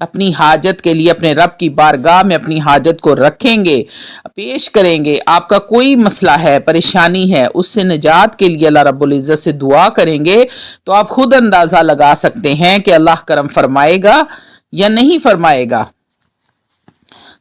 اپنی حاجت کے لیے اپنے رب کی بارگاہ میں اپنی حاجت کو رکھیں گے، پیش کریں گے، آپ کا کوئی مسئلہ ہے، پریشانی ہے، اس سے نجات کے لیے اللہ رب العزت سے دعا کریں گے، تو آپ خود اندازہ لگا سکتے ہیں کہ اللہ کرم فرمائے گا یا نہیں فرمائے گا۔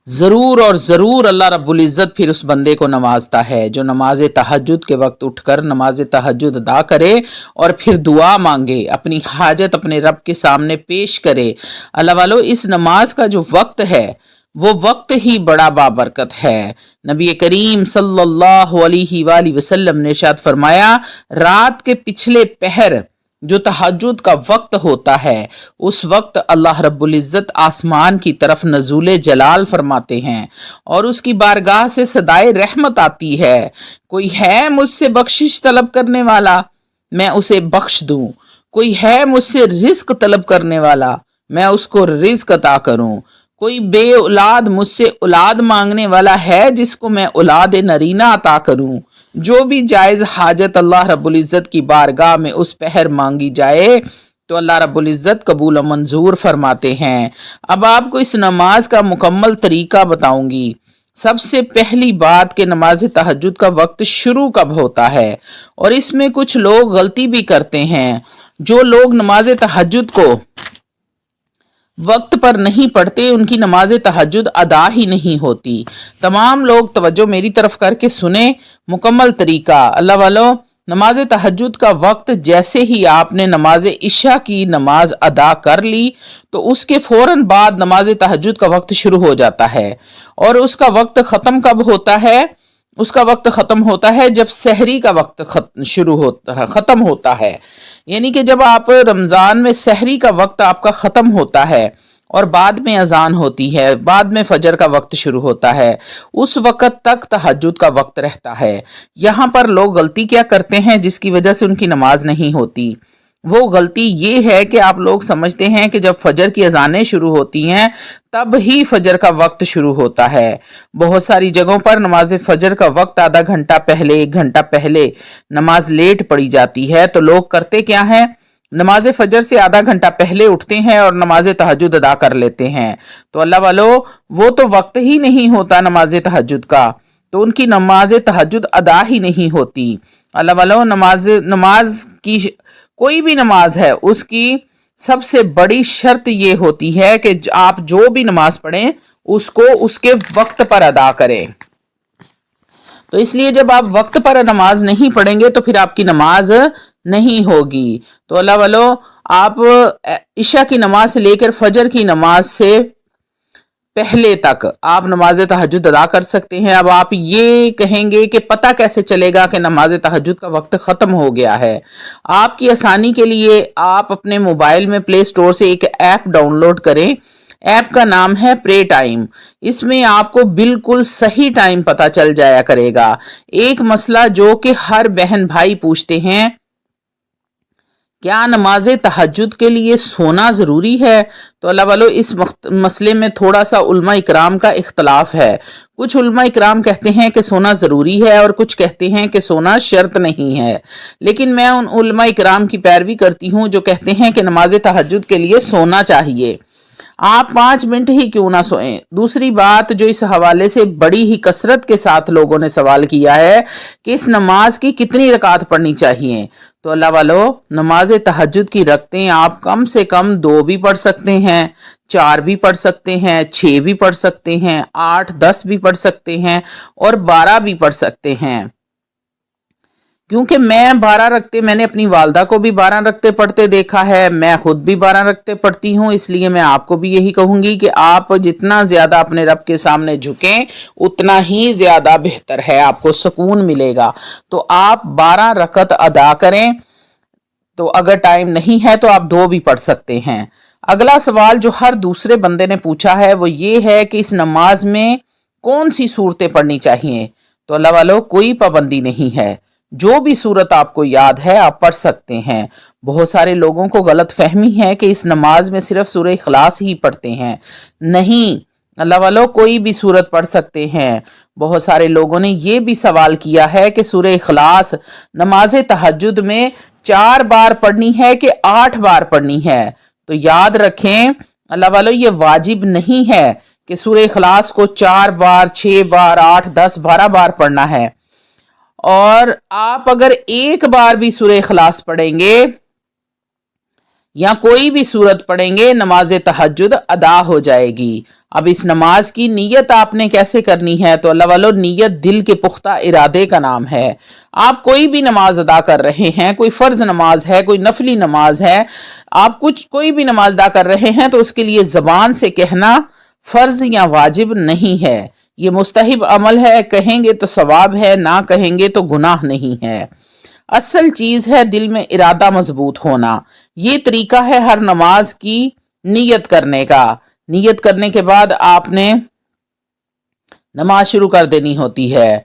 ضرور اور ضرور اللہ رب العزت پھر اس بندے کو نوازتا ہے جو نماز تہجد کے وقت اٹھ کر نماز تہجد ادا کرے اور پھر دعا مانگے، اپنی حاجت اپنے رب کے سامنے پیش کرے۔ اللہ والو، اس نماز کا جو وقت ہے وہ وقت ہی بڑا بابرکت ہے۔ نبی کریم صلی اللہ علیہ وآلہ وسلم نے ارشاد فرمایا، رات کے پچھلے پہر جو تہجد کا وقت ہوتا ہے، اس وقت اللہ رب العزت آسمان کی طرف نزول جلال فرماتے ہیں اور اس کی بارگاہ سے صدائے رحمت آتی ہے، کوئی ہے مجھ سے بخشش طلب کرنے والا، میں اسے بخش دوں، کوئی ہے مجھ سے رزق طلب کرنے والا، میں اس کو رزق عطا کروں، کوئی بے اولاد مجھ سے اولاد مانگنے والا ہے جس کو میں اولاد نرینہ عطا کروں۔ جو بھی جائز حاجت اللہ رب العزت کی بارگاہ میں اس پہر مانگی جائے تو اللہ رب العزت قبول و منظور فرماتے ہیں۔ اب آپ کو اس نماز کا مکمل طریقہ بتاؤں گی۔ سب سے پہلی بات کہ نماز تہجد کا وقت شروع کب ہوتا ہے، اور اس میں کچھ لوگ غلطی بھی کرتے ہیں۔ جو لوگ نماز تہجد کو وقت پر نہیں پڑھتے ان کی نماز تہجد ادا ہی نہیں ہوتی۔ تمام لوگ توجہ میری طرف کر کے سنیں مکمل طریقہ۔ اللہ والو، نماز تہجد کا وقت جیسے ہی آپ نے نماز عشاء کی نماز ادا کر لی تو اس کے فوراً بعد نماز تہجد کا وقت شروع ہو جاتا ہے، اور اس کا وقت ختم کب ہوتا ہے؟ اس کا وقت ختم ہوتا ہے جب سحری کا وقت ختم ہوتا ہے، یعنی کہ جب آپ رمضان میں سحری کا وقت آپ کا ختم ہوتا ہے اور بعد میں اذان ہوتی ہے، بعد میں فجر کا وقت شروع ہوتا ہے، اس وقت تک تہجد کا وقت رہتا ہے۔ یہاں پر لوگ غلطی کیا کرتے ہیں جس کی وجہ سے ان کی نماز نہیں ہوتی؟ وہ غلطی یہ ہے کہ آپ لوگ سمجھتے ہیں کہ جب فجر کی اذانیں شروع ہوتی ہیں تب ہی فجر کا وقت شروع ہوتا ہے۔ بہت ساری جگہوں پر نماز فجر کا وقت آدھا گھنٹہ پہلے، 1 گھنٹہ پہلے نماز لیٹ پڑی جاتی ہے، تو لوگ کرتے کیا ہیں؟ نماز فجر سے آدھا گھنٹہ پہلے اٹھتے ہیں اور نماز تہجد ادا کر لیتے ہیں۔ تو اللہ والو، وہ تو وقت ہی نہیں ہوتا نماز تہجد کا، تو ان کی نماز تہجد ادا ہی نہیں ہوتی۔ اللہ والو، نماز کی کوئی بھی نماز ہے، اس کی سب سے بڑی شرط یہ ہوتی ہے کہ آپ جو بھی نماز پڑھیں اس کو اس کے وقت پر ادا کریں۔ تو اس لیے جب آپ وقت پر نماز نہیں پڑھیں گے تو پھر آپ کی نماز نہیں ہوگی۔ تو اللہ والو، آپ عشاء کی نماز سے لے کر فجر کی نماز سے پہلے تک آپ نماز تہجد ادا کر سکتے ہیں۔ اب آپ یہ کہیں گے کہ پتہ کیسے چلے گا کہ نماز تہجد کا وقت ختم ہو گیا ہے؟ آپ کی آسانی کے لیے آپ اپنے موبائل میں پلے سٹور سے ایک ایپ ڈاؤن لوڈ کریں۔ ایپ کا نام ہے پرے ٹائم۔ اس میں آپ کو بالکل صحیح ٹائم پتہ چل جایا کرے گا۔ ایک مسئلہ جو کہ ہر بہن بھائی پوچھتے ہیں، کیا نماز تہجد کے لیے سونا ضروری ہے؟ تو اللہ والو، اس مسئلے میں تھوڑا سا علماء اکرام کا اختلاف ہے۔ کچھ علماء اکرام کہتے ہیں کہ سونا ضروری ہے اور کچھ کہتے ہیں کہ سونا شرط نہیں ہے، لیکن میں ان علماء اکرام کی پیروی کرتی ہوں جو کہتے ہیں کہ نماز تہجد کے لیے سونا چاہیے۔ آپ 5 منٹ ہی کیوں نہ سوئیں۔ دوسری بات جو اس حوالے سے بڑی ہی کثرت کے ساتھ لوگوں نے سوال کیا ہے کہ اس نماز کی کتنی رکعت پڑھنی چاہیے؟ تو اللہ والو، نماز تہجد کی رکعتیں آپ کم سے کم 2 بھی پڑھ سکتے ہیں، 4 بھی پڑھ سکتے ہیں، 6 بھی پڑھ سکتے ہیں، 8 10 بھی پڑھ سکتے ہیں اور 12 بھی پڑھ سکتے ہیں۔ کیونکہ میں 12 رکعتیں، میں نے اپنی والدہ کو بھی 12 رکعتیں پڑھتے دیکھا ہے، میں خود بھی 12 رکعتیں پڑھتی ہوں، اس لیے میں آپ کو بھی یہی کہوں گی کہ آپ جتنا زیادہ اپنے رب کے سامنے جھکیں اتنا ہی زیادہ بہتر ہے، آپ کو سکون ملے گا۔ تو آپ 12 رکعت ادا کریں، تو اگر ٹائم نہیں ہے تو آپ 2 بھی پڑھ سکتے ہیں۔ اگلا سوال جو ہر دوسرے بندے نے پوچھا ہے وہ یہ ہے کہ اس نماز میں کون سی صورتیں پڑھنی چاہیے؟ تو اللہ والو، کوئی پابندی نہیں ہے، جو بھی صورت آپ کو یاد ہے آپ پڑھ سکتے ہیں۔ بہت سارے لوگوں کو غلط فہمی ہے کہ اس نماز میں صرف سورہ اخلاص ہی پڑھتے ہیں۔ نہیں، اللہ والو، کوئی بھی صورت پڑھ سکتے ہیں۔ بہت سارے لوگوں نے یہ بھی سوال کیا ہے کہ سورہ اخلاص نماز تہجد میں 4 بار پڑھنی ہے کہ 8 بار پڑھنی ہے؟ تو یاد رکھیں، اللہ والو یہ واجب نہیں ہے کہ سورہ اخلاص کو 4 بار 6 بار 8 10 12 بار پڑھنا ہے، اور آپ اگر ایک بار بھی سورہ اخلاص پڑھیں گے یا کوئی بھی سورت پڑھیں گے نماز تہجد ادا ہو جائے گی۔ اب اس نماز کی نیت آپ نے کیسے کرنی ہے؟ تو اللہ والو نیت دل کے پختہ ارادے کا نام ہے۔ آپ کوئی بھی نماز ادا کر رہے ہیں، کوئی فرض نماز ہے، کوئی نفلی نماز ہے، آپ کوئی بھی نماز ادا کر رہے ہیں تو اس کے لیے زبان سے کہنا فرض یا واجب نہیں ہے، یہ مستحب عمل ہے، کہیں گے تو ثواب ہے، نہ کہیں گے تو گناہ نہیں ہے۔ اصل چیز ہے دل میں ارادہ مضبوط ہونا۔ یہ طریقہ ہے ہر نماز کی نیت کرنے کا۔ نیت کرنے کے بعد آپ نے نماز شروع کر دینی ہوتی ہے۔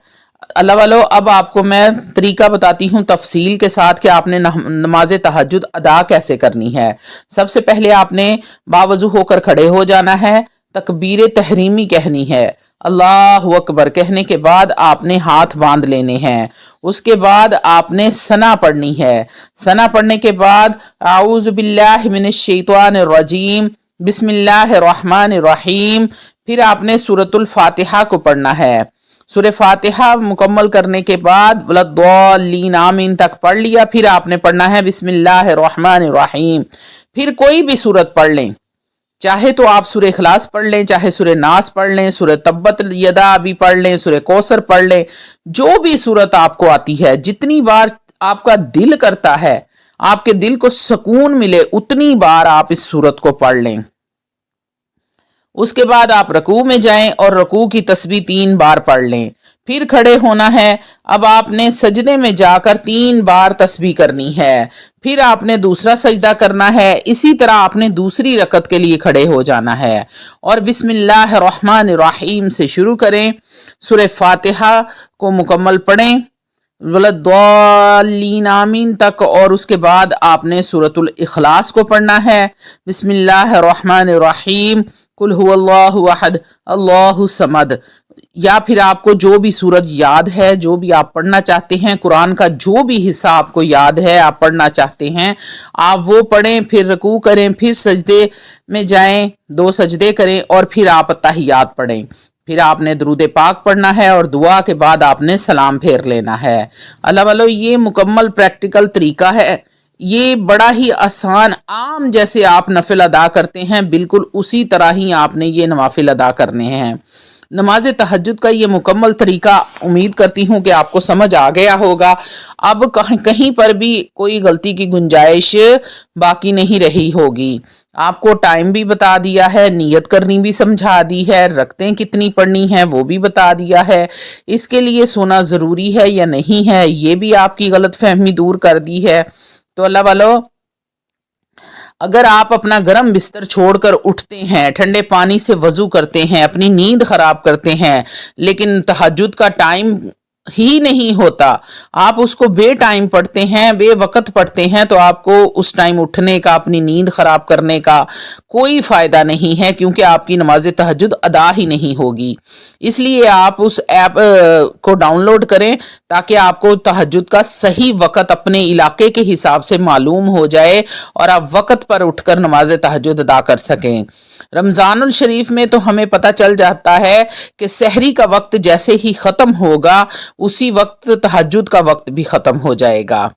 اللہ والو اب آپ کو میں طریقہ بتاتی ہوں تفصیل کے ساتھ کہ آپ نے نماز تہجد ادا کیسے کرنی ہے۔ سب سے پہلے آپ نے باوضو ہو کر کھڑے ہو جانا ہے، تکبیر تحریمی کہنی ہے، اللہ اکبر کہنے کے بعد آپ نے ہاتھ باندھ لینے ہیں۔ اس کے بعد آپ نے ثنا پڑھنی ہے۔ ثنا پڑھنے کے بعد اعوذ باللہ من الشیطان الرجیم بسم اللہ الرحمن الرحیم، پھر آپ نے سورۃ الفاتحہ کو پڑھنا ہے۔ سورہ فاتحہ مکمل کرنے کے بعد ولضالین آمین تک پڑھ لیا، پھر آپ نے پڑھنا ہے بسم اللہ الرحمن الرحیم۔ پھر کوئی بھی سورت پڑھ لیں، چاہے تو آپ سورہ اخلاص پڑھ لیں، چاہے سورہ ناس پڑھ لیں، سورہ تبت یدا بھی پڑھ لیں، سورہ کوثر پڑھ لیں، جو بھی سورت آپ کو آتی ہے، جتنی بار آپ کا دل کرتا ہے، آپ کے دل کو سکون ملے، اتنی بار آپ اس سورت کو پڑھ لیں۔ اس کے بعد آپ رکوع میں جائیں اور رکوع کی تسبیح 3 بار پڑھ لیں، پھر کھڑے ہونا ہے۔ اب آپ نے سجدے میں جا کر 3 بار تسبیح کرنی ہے، پھر آپ نے دوسرا سجدہ کرنا ہے، اسی طرح آپ نے دوسری رکعت کے لیے کھڑے ہو جانا ہے اور بسم اللہ الرحمن الرحیم سے شروع کریں، سورہ فاتحہ کو مکمل پڑھیں ولضالین آمین تک، اور اس کے بعد آپ نے سورۃ الاخلاص کو پڑھنا ہے، بسم اللہ الرحمن الرحیم قل هو اللہ احد اللہ الصمد، یا پھر آپ کو جو بھی سورت یاد ہے، جو بھی آپ پڑھنا چاہتے ہیں، قرآن کا جو بھی حصہ آپ کو یاد ہے آپ پڑھنا چاہتے ہیں، آپ وہ پڑھیں، پھر رکوع کریں، پھر سجدے میں جائیں، 2 سجدے کریں اور پھر آپ التحیات پڑھیں، پھر آپ نے درود پاک پڑھنا ہے اور دعا کے بعد آپ نے سلام پھیر لینا ہے۔ اللہ والو یہ مکمل پریکٹیکل طریقہ ہے، یہ بڑا ہی آسان، عام جیسے آپ نفل ادا کرتے ہیں بالکل اسی طرح ہی آپ نے یہ نوافل ادا کرنے ہیں۔ نماز تہجد کا یہ مکمل طریقہ امید کرتی ہوں کہ آپ کو سمجھ آ گیا ہوگا۔ اب کہیں پر بھی کوئی غلطی کی گنجائش باقی نہیں رہی ہوگی۔ آپ کو ٹائم بھی بتا دیا ہے، نیت کرنی بھی سمجھا دی ہے، رکعتیں کتنی پڑھنی ہیں وہ بھی بتا دیا ہے، اس کے لیے سونا ضروری ہے یا نہیں ہے یہ بھی آپ کی غلط فہمی دور کر دی ہے۔ تو اللہ والو اگر آپ اپنا گرم بستر چھوڑ کر اٹھتے ہیں، ٹھنڈے پانی سے وضو کرتے ہیں، اپنی نیند خراب کرتے ہیں، لیکن تہجد کا ٹائم ہی نہیں ہوتا، آپ اس کو بے ٹائم پڑھتے ہیں، بے وقت پڑھتے ہیں، تو آپ کو اس ٹائم اٹھنے کا، اپنی نیند خراب کرنے کا کوئی فائدہ نہیں ہے، کیونکہ آپ کی نماز تہجد ادا ہی نہیں ہوگی۔ اس لیے آپ اس ایپ کو ڈاؤن لوڈ کریں تاکہ آپ کو تہجد کا صحیح وقت اپنے علاقے کے حساب سے معلوم ہو جائے اور آپ وقت پر اٹھ کر نماز تہجد ادا کر سکیں۔ رمضان الشریف میں تو ہمیں پتہ چل جاتا ہے کہ سحری کا وقت جیسے ہی ختم ہوگا اسی وقت تہجد کا وقت بھی ختم ہو جائے گا۔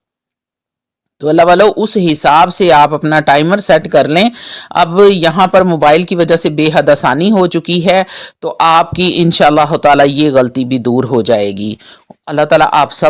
تو اللہ والو اس حساب سے آپ اپنا ٹائمر سیٹ کر لیں۔ اب یہاں پر موبائل کی وجہ سے بے حد آسانی ہو چکی ہے، تو آپ کی انشاءاللہ تعالی یہ غلطی بھی دور ہو جائے گی۔ اللہ تعالیٰ آپ سب